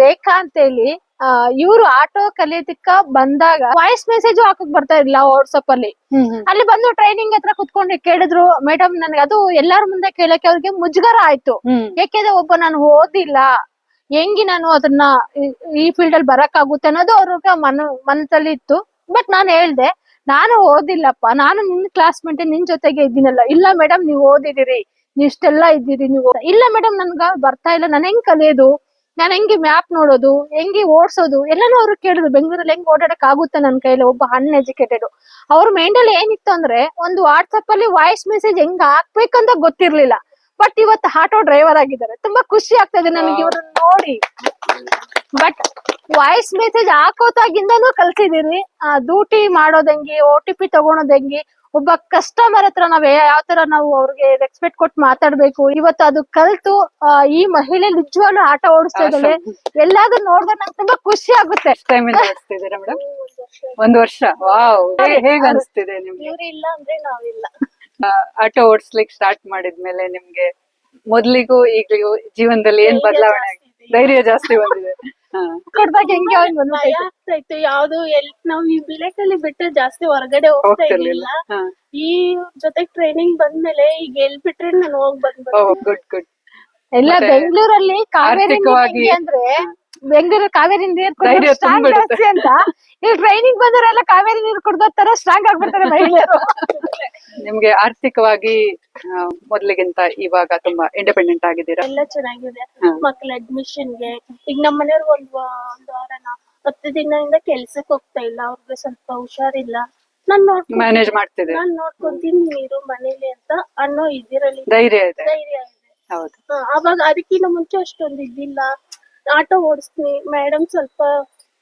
ರೇಖಾ ಅಂತ ಹೇಳಿ ಇವ್ರು ಆಟೋ ಕಲಿಯೋದಕ್ಕ ಬಂದಾಗ ವಾಯ್ಸ್ ಮೆಸೇಜ್ ಹಾಕಕ್ ಬರ್ತಾ ಇರ್ಲಿಲ್ಲ ವಾಟ್ಸಪ್ ಅಲ್ಲಿ. ಅಲ್ಲಿ ಬಂದು ಟ್ರೈನಿಂಗ್ ಹತ್ರ ಕುತ್ಕೊಂಡು ಕೇಳಿದ್ರು ಮೇಡಮ್ ನನ್ಗೆ ಅದು ಎಲ್ಲಾರ ಮುಂದೆ ಕೇಳಕ್ಕೆ ಅವ್ರಿಗೆ ಮುಜುಗರ ಆಯ್ತು. ಯಾಕೆಂದ್ರೆ ಒಬ್ಬ ನಾನು ಓದಿಲ್ಲ ಹೆಂಗಿ ನಾನು ಅದನ್ನ ಈ ಫೀಲ್ಡ್ ಅಲ್ಲಿ ಬರಕ್ ಆಗುತ್ತೆ ಅನ್ನೋದು ಅವ್ರಿಗೆ ಮನಸ್ಸಲ್ಲಿ ಇತ್ತು. ಬಟ್ ನಾನು ಹೇಳ್ದೆ ನಾನು ಓದಿಲ್ಲಪ್ಪ, ನಾನು ನಿನ್ ಕ್ಲಾಸ್ಮೇಟ್ ನಿನ್ ಜೊತೆಗೆ ಇದ್ದೀನಲ್ಲ. ಇಲ್ಲ ಮೇಡಮ್ ನೀವು ಓದಿದಿರಿ, ನೀವ್ ಇಷ್ಟೆಲ್ಲಾ ಇದ್ದೀರಿ. ನೀವು ಇಲ್ಲ ಮೇಡಮ್ ನನ್ಗ ಬರ್ತಾ ಇಲ್ಲ, ನಾನು ಹೆಂಗ್ ಕಲಿಯೋದು, ನಾನ್ ಹೆಂಗೆ ಮ್ಯಾಪ್ ನೋಡೋದು, ಹೆಂಗೆ ಓಡ್ಸೋದು ಎಲ್ಲಾನು ಅವ್ರು ಕೇಳಿದ್ರು. ಬೆಂಗಳೂರಲ್ಲಿ ಹೆಂಗ್ ಓಡಾಡಕ್ ಆಗುತ್ತೆ ನನ್ ಕೈಲಿ, ಒಬ್ಬ ಅನ್ಎಜುಕೇಟೆಡ್. ಅವ್ರ ಮೈಂಡ್ ಅಲ್ಲಿ ಏನಿತ್ತು ಅಂದ್ರೆ ಒಂದು ವಾಟ್ಸಪ್ ಅಲ್ಲಿ ವಾಯ್ಸ್ ಮೆಸೇಜ್ ಹೆಂಗ್ ಹಾಕ್ಬೇಕಂತ ಗೊತ್ತಿರ್ಲಿಲ್ಲ. ಬಟ್ ಇವತ್ತು ಆಟೋ ಡ್ರೈವರ್ ಆಗಿದ್ದಾರೆ. ತುಂಬಾ ಖುಷಿ ಆಗ್ತಾ ಇದೆ ನನಗೆ ಇವ್ರನ್ನ ನೋಡಿ. ಬಟ್ ವಾಯ್ಸ್ ಮೆಸೇಜ್ ಹಾಕೋತಾಗಿಂದನೂ ಕಲ್ಸಿದೀನಿ. ಡ್ಯೂಟಿ ಮಾಡೋದಂಗೆ, OTP ತಗೊಳೋದಂಗೆ, ಒಬ್ಬ ಕಸ್ಟಮರ್ ಹತ್ರ ನಾವ್ ಯಾವ ತರ ನಾವು ಅವ್ರಿಗೆ ರೆಸ್ಪೆಕ್ಟ್ ಕೊಟ್ಟು ಮಾತಾಡ್ಬೇಕು, ಇವತ್ತು ಅದು ಕಲ್ತು ಈ ಮಹಿಳೆ ನಿಜವಾಗ್ಲೂ ಆಟ ಓಡಿಸ್ತಾ ಇದ್ದಾಳೆ. ಎಲ್ಲಾದ್ರೂ ನೋಡಿದ್ರೆ ನಂಗೆ ತುಂಬಾ ಖುಷಿ ಆಗುತ್ತೆ. ಒಂದ್ ವರ್ಷ ವಾವ್, ಹೇಗ್ ಅನಿಸ್ತಿದೆ ನಿಮ್ಗೆ? ಇವ್ರು ಇಲ್ಲ ಅಂದ್ರೆ ನಾವಿಲ್ಲ. ಆಟೋ ಓಡಿಸ್ಲಿಕ್ಕೆ ಸ್ಟಾರ್ಟ್ ಮಾಡಿದ್ಮೇಲೆ ನಿಮ್ಗೆ ಮೊದ್ಲಿಗೂ ಈಗ್ಲಿಗೂ ಜೀವನದಲ್ಲಿ ಏನ್ ಬದಲಾವಣೆ ಆಗಿದೆ? ಧೈರ್ಯ ಜಾಸ್ತಿ ಬಂದಿದೆ. ಕೊಡ್ದಾಗ ಹೆಂಗೆ ಭಯ ಆಗ್ತಾ ಇತ್ತು. ಯಾವ್ದು ನಾವ್ ಈ ವಿಲೇಜ್ ಬಿಟ್ಟು ಜಾಸ್ತಿ ಹೊರಗಡೆ ಹೋಗ್ತಾ ಇರ್ಲಿಲ್ಲ. ಈ ಜೊತೆ ಟ್ರೈನಿಂಗ್ ಬಂದ್ಮೇಲೆ ಈಗ ಬಿಟ್ರೆ ನಾನು ಹೋಗ್ ಗುಡ್ ಗುಡ್. ಎಲ್ಲ ಬೆಂಗಳೂರಲ್ಲಿ ಕಾವೇರಿ ಅಂದ್ರೆ ಬೆಂಗಳೂರು ಕಾವೇರಿ ನೀರ್ ಸ್ಟ್ರಾಂಗ್ ಜಾಸ್ತಿ ಅಂತ, ಇಲ್ಲಿ ಟ್ರೈನಿಂಗ್ ಬಂದವರೆಲ್ಲ ಕಾವೇರಿ ನೀರು ಕುಡ್ದೋ ತರ ಸ್ಟ್ರಾಂಗ್ ಆಗ್ಬಿಡ್ತಾರೆ ಮಹಿಳೆಯರು. ನಿಮ್ಗೆ ಆರ್ಥಿಕವಾಗಿ ಮೊದ್ಲಿಗಿಂತ ಇವಾಗ ತುಂಬಾ ಇಂಡಿಪೆಂಡೆಂಟ್ ಆಗಿದ್ದೀರಾ? ಎಲ್ಲ ಚೆನ್ನಾಗಿದೆ. ಮಕ್ಳ ಅಡ್ಮಿಷನ್ಗೆ ಈಗ ನಮ್ಮ ಮನೆಯವ್ರಿಗೆ ಒಂದ್ ವಾರನ 10 ದಿನದಿಂದ ಕೆಲ್ಸಕ್ಕೆ ಹೋಗ್ತಾ ಇಲ್ಲ. ಅವ್ರಿಗೆ ಸ್ವಲ್ಪ ಹುಷಾರಿಲ್ಲ. ನಾನ್ ಮ್ಯಾನೇಜ್ ಮಾಡ್ತಿದ್ದೆ, ನಾನ್ ನೋಡ್ಕೊಂತೀನಿ ನೀರು ಮನೇಲಿ ಅಂತ ಅನ್ನೋ ಇದಿರಲ್ಲಿ ಧೈರ್ಯ ಇದೆ. ಹೌದು. ಅವಾಗ ಅದಕ್ಕಿಂತ ಮುಂಚೆ ಅಷ್ಟೊಂದು ಇದ್ದಿಲ್ಲ. ಆಟೋ ಓಡಿಸ್ತೀನಿ, ಮೇಡಮ್ ಸ್ವಲ್ಪ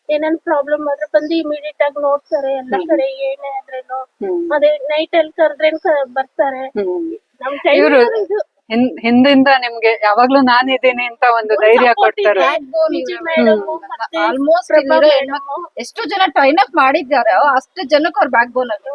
ಏನೇನ್ ಪ್ರಾಬ್ಲಮ್ ಆದ್ರೆ ಬಂದು ಇಮಿಡಿಯೇಟ್ ಆಗಿ ನೋಡ್ತಾರೆ. ಎಲ್ಲ ಕಡೆ ಏನೇ ಆದ್ರೇನು ಅದೇ ನೈಟ್ ಅಲ್ಲಿ ಕರೆದ್ರೇನು ಬರ್ತಾರೆ. ನಮ್ ಹಿಂದಿಂದ ನಿಮ್ಗೆ ಯಾವಾಗ್ಲೂ ನಾನಿದ್ದೀನಿ ಅಂತ ಒಂದು ಧೈರ್ಯ ಕೊಡ್ತಾರೆ. ಆಲ್ಮೋಸ್ಟ್ ಎಷ್ಟು ಜನ ಟ್ರೈನ್ ಅಪ್ ಮಾಡಿದ್ದಾರೋ ಅಷ್ಟು ಜನಕ್ಕೆ ಅವ್ರ ಬ್ಯಾಕ್ ಬೋನ್ ಅದು.